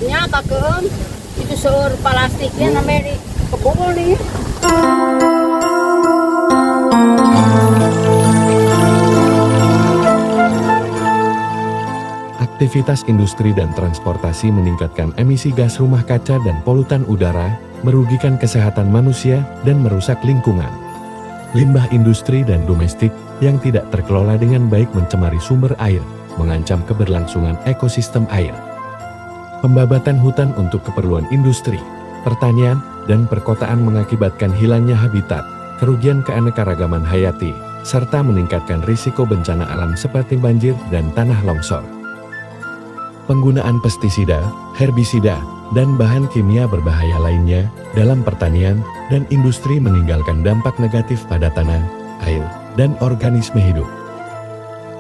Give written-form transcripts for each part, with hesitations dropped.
Ya kakek, itu seur plastiknya namanya di kebun nih. Aktivitas industri dan transportasi meningkatkan emisi gas rumah kaca dan polutan udara, merugikan kesehatan manusia dan merusak lingkungan. Limbah industri dan domestik yang tidak terkelola dengan baik mencemari sumber air, mengancam keberlangsungan ekosistem air. Pembabatan hutan untuk keperluan industri, pertanian, dan perkotaan mengakibatkan hilangnya habitat, kerugian keanekaragaman hayati, serta meningkatkan risiko bencana alam seperti banjir dan tanah longsor. Penggunaan pestisida, herbisida, dan bahan kimia berbahaya lainnya dalam pertanian dan industri meninggalkan dampak negatif pada tanah, air, dan organisme hidup.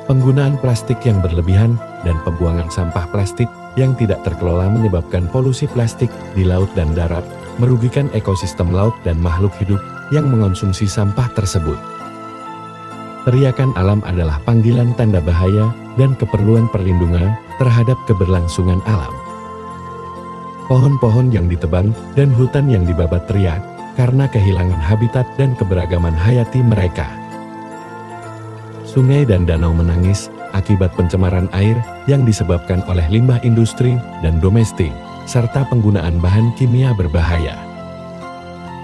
Penggunaan plastik yang berlebihan dan pembuangan sampah plastik yang tidak terkelola menyebabkan polusi plastik di laut dan darat, merugikan ekosistem laut dan makhluk hidup yang mengonsumsi sampah tersebut. Teriakan alam adalah panggilan tanda bahaya dan keperluan perlindungan terhadap keberlangsungan alam. Pohon-pohon yang ditebang dan hutan yang dibabat teriak karena kehilangan habitat dan keberagaman hayati mereka. Sungai dan danau menangis akibat pencemaran air yang disebabkan oleh limbah industri dan domestik, serta penggunaan bahan kimia berbahaya.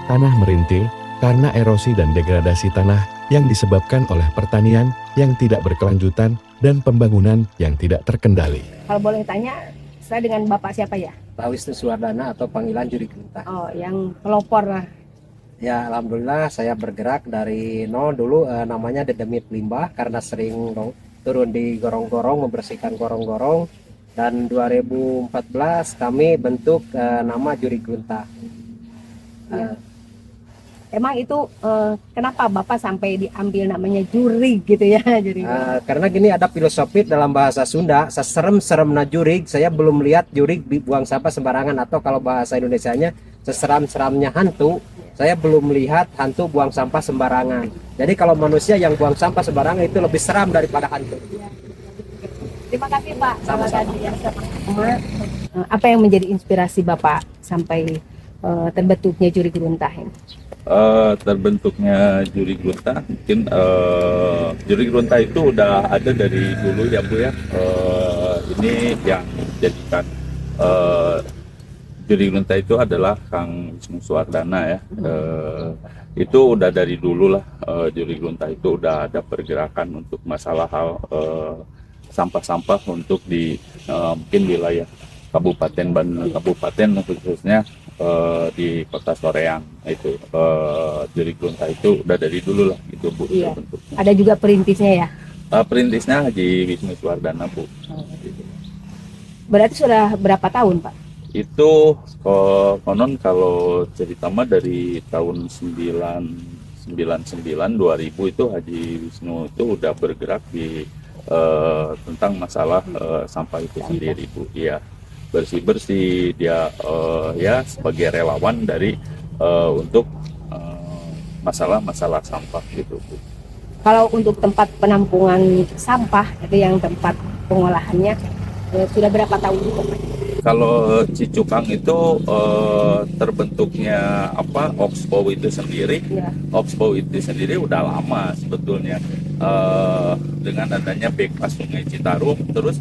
Tanah merintih karena erosi dan degradasi tanah yang disebabkan oleh pertanian yang tidak berkelanjutan dan pembangunan yang tidak terkendali. Kalau boleh tanya, saya dengan Bapak siapa ya? Pak Wisnu Suwardana atau panggilan Juri Gerunta. Oh, yang pelopor lah. Ya, alhamdulillah saya bergerak dari nol dulu, namanya Dedemit Limbah karena sering turun di gorong-gorong membersihkan gorong-gorong, dan 2014 kami bentuk nama Juri Gerunta. Ya. Emang itu kenapa Bapak sampai diambil namanya jurig gitu ya? Jurig. Karena gini, ada filosofi dalam bahasa Sunda, seserem-seremna jurig, saya belum lihat jurig buang sampah sembarangan, atau kalau bahasa Indonesianya seseram-seramnya hantu, saya belum lihat hantu buang sampah sembarangan. Jadi kalau manusia yang buang sampah sembarangan itu lebih seram daripada hantu. Terima kasih Pak. Sama-sama. Apa yang menjadi inspirasi Bapak sampai terbentuknya Juri Gerunta ini? Terbentuknya Juri Gerunta mungkin Juri Gerunta itu udah ada dari dulu ya Bu ya. Ini yang menjadikan Juri Gerunta itu adalah Kang Wisnu Suwardana ya. Itu udah dari dulu lah, Juri Gerunta itu udah ada pergerakan untuk masalah hal sampah-sampah untuk di mungkin wilayah Kabupaten Bandung, kabupaten khususnya di Kota Soreang. Itu Juri Gerunta itu udah dari dulu lah gitu Bu. Iya. Ada juga perintisnya ya? Perintisnya Haji Wisnu Suwardana Bu. Berarti sudah berapa tahun Pak? Itu konon kalau cerita mah dari tahun 99 2000 itu Haji Wisnu itu udah bergerak di tentang masalah sampah itu sendiri Bu. Iya, bersih dia ya sebagai relawan dari untuk masalah sampah gitu Bu. Kalau untuk tempat penampungan sampah itu yang tempat pengolahannya sudah berapa tahun juga Pak? Kalau Cicukang itu terbentuknya Oxbow itu sendiri, Ya. Oxbow itu sendiri udah lama sebetulnya. Dengan adanya bypass Sungai Citarum, terus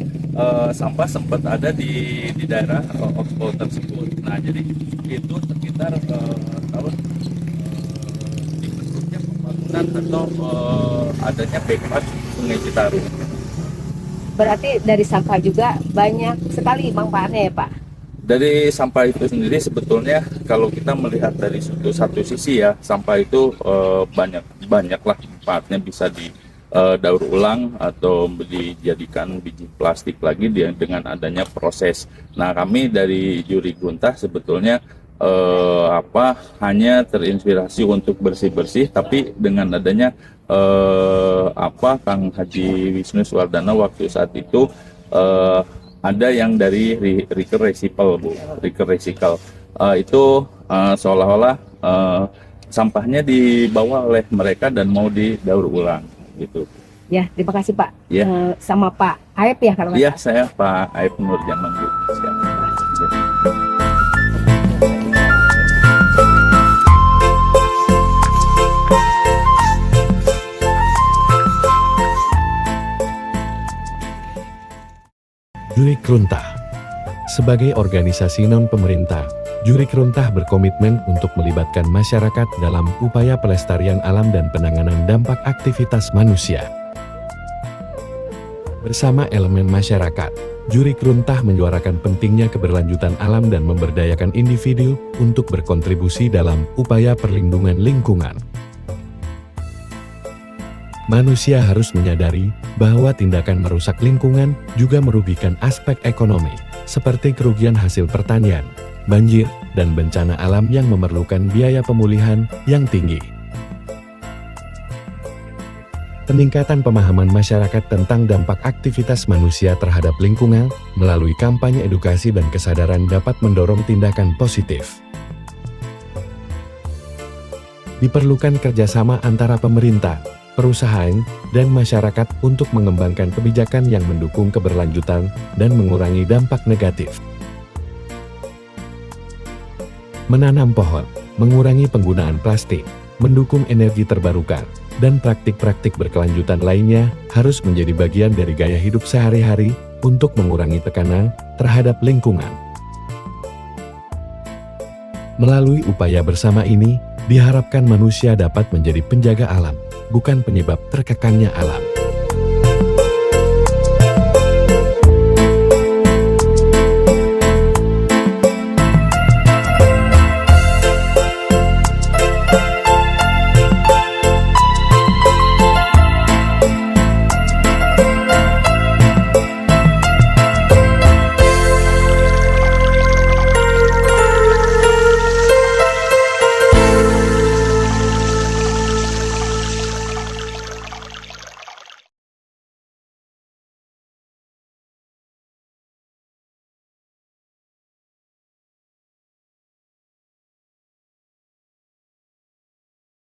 sampah sempat ada di daerah Oxbow tersebut. Nah jadi itu sekitar tahun dibentuknya pembangunan atau adanya bypass Sungai Citarum. Berarti dari sampah juga banyak sekali manfaatnya ya Pak? Dari sampah itu sendiri sebetulnya kalau kita melihat dari satu sisi ya, sampah itu banyaklah manfaatnya, bisa didaur ulang atau dijadikan biji plastik lagi dengan adanya proses. Nah kami dari Juri Gerunta sebetulnya hanya terinspirasi untuk bersih-bersih, tapi dengan adanya Kang Haji Wisnu Suwardana waktu saat itu ada yang dari recycle Bu, recycle itu seolah-olah sampahnya dibawa oleh mereka dan mau didaur ulang gitu. Ya, terima kasih Pak. Ya. Sama Pak Aep ya kalau nggak Iya, salah. saya Pak Aep Nurjaman Bu. Siap. Runtah. Sebagai organisasi non-pemerintah, Jurik Runtah berkomitmen untuk melibatkan masyarakat dalam upaya pelestarian alam dan penanganan dampak aktivitas manusia. Bersama elemen masyarakat, Jurik Runtah menyuarakan pentingnya keberlanjutan alam dan memberdayakan individu untuk berkontribusi dalam upaya perlindungan lingkungan. Manusia harus menyadari bahwa tindakan merusak lingkungan juga merugikan aspek ekonomi, seperti kerugian hasil pertanian, banjir, dan bencana alam yang memerlukan biaya pemulihan yang tinggi. Peningkatan pemahaman masyarakat tentang dampak aktivitas manusia terhadap lingkungan melalui kampanye edukasi dan kesadaran dapat mendorong tindakan positif. Diperlukan kerjasama antara pemerintah, perusahaan, dan masyarakat untuk mengembangkan kebijakan yang mendukung keberlanjutan dan mengurangi dampak negatif. Menanam pohon, mengurangi penggunaan plastik, mendukung energi terbarukan, dan praktik-praktik berkelanjutan lainnya harus menjadi bagian dari gaya hidup sehari-hari untuk mengurangi tekanan terhadap lingkungan. Melalui upaya bersama ini, diharapkan manusia dapat menjadi penjaga alam, bukan penyebab terkekannya alam.